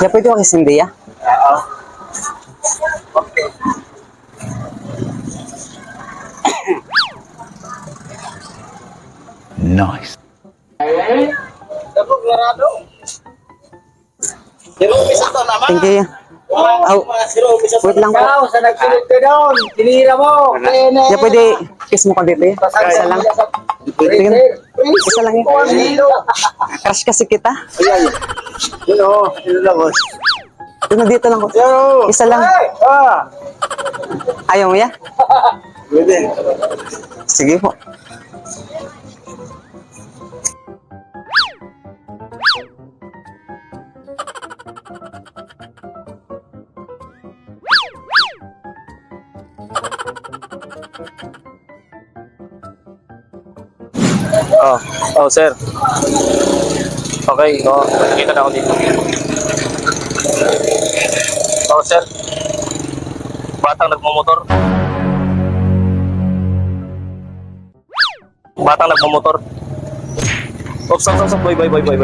Ya pwede makisindi ya? Oo. Nice. Dabog larado. Zero umpisa to naman. Thank you ya. Wow, zero umpisa to. Wait lang po. Ikaw, sa nagsunod ka doon. Tinira mo. Ya pwede kiss mo ko dito ya? Isa lang. Sige na. Isa lang ya. Crush kasi kita. Ayan. Yun o. Yun lang boss. Yun na dito lang ko. Yo. Isa lang. Ah. Ayaw mo ya? Pwede. Sige po. Oh, sir. Okay, nakikita na ako dito. Oh, sir. Batang nagmumotor. Batang nagmumotor. Oh, stop, boy.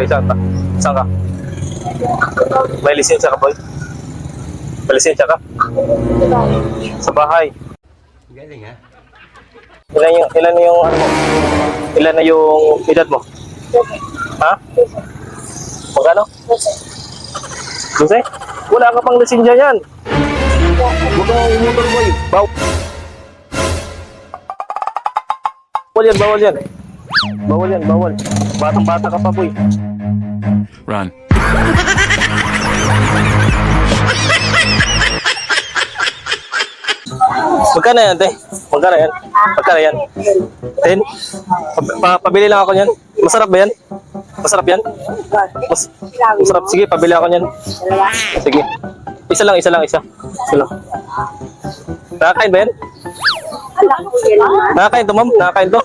Saan ka? Saan ka? May lisensya ka, boy? May lisensya ka? Sa bahay. Galing ha? Ilan na yung ano mo? Ilan na yung edad mo? Ha? Magkano? 12? Wala ka pang lisensya yan. Huwag kang umutor, boy. Bawal yan. Bawal. Batang-bata ka pa, boy. Run. Magkano yan, te? Magkano yan? 10? Pabili lang ako niyan. Masarap ba yan? Masarap yan? Masarap. Sige, pabili ako niyan. Sige. Isa lang. Nakakain ba yan? Nakakain to, ma'am? Nakakain to?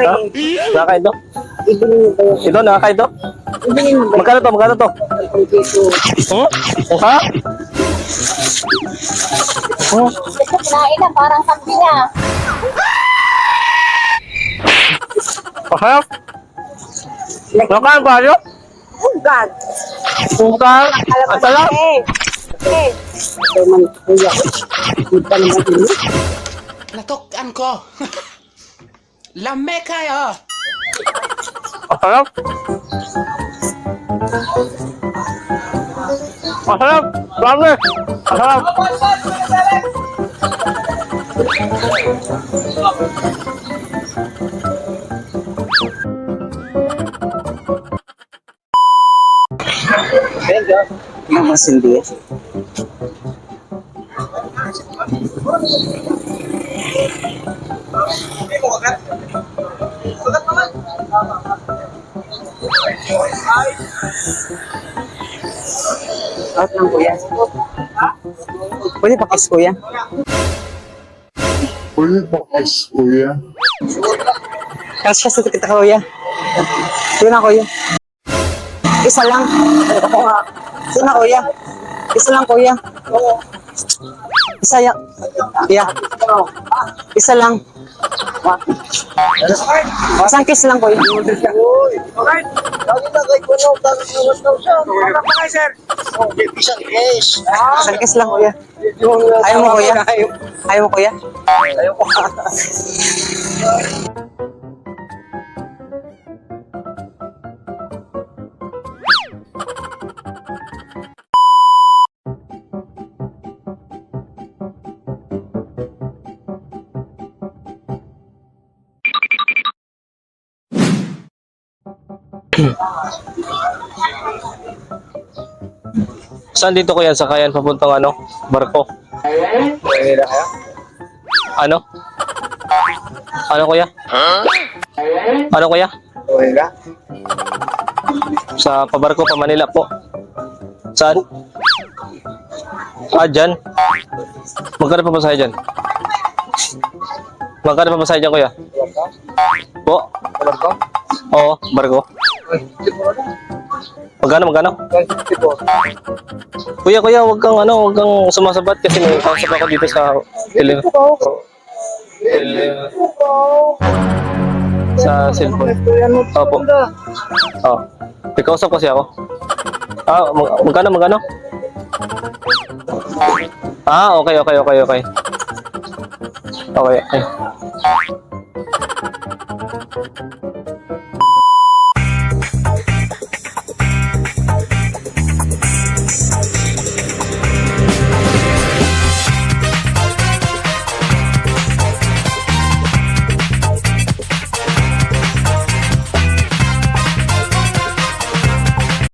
Ha? Nakakain to? Ito, nakakain to? Magkano to? Ha? Kinain na, parang sabi niya. Masarap? Nakakain ba kayo? Ugad. Pungkang? Ang sarap? Natukan ko. Lame kayo. Ang sarap? Masarap! Dami! Masarap! Mama Cindy. Out lang kuya. Pwede pakis kuya. Kasya sa kita kuya. Ito na kuya. Isa lang. Isa na kuya. Isa lang kuya. Isa ya. Yeah. Isa lang. Isang kiss lang kuya. Alright. Lagi na kay Kuno. Tapos iwas daw siya. Wala pa kayo, sir. Isang case. Isang kiss lang kuya. Ayaw mo kuya? Ayaw mo kuya? Ayaw ko. Saan dito ko yan? Sakayan papuntang ano? Barko. Pwede na kayo? Ano? Ano kuya? Ano kuya? Pwede na? Sa pabarko pa Manila po. Saan? Dyan? Magkano pa masahe dyan? Magkano pa masahe dyan kuya? Po? Barko? Oo, barko. Magkano? Kuya, wag kang sumasabat kasi may kausap ako dito sa sa cellphone. Opo. Oh. May kausap kasi ako. Magkano? Ah, okay. Okay.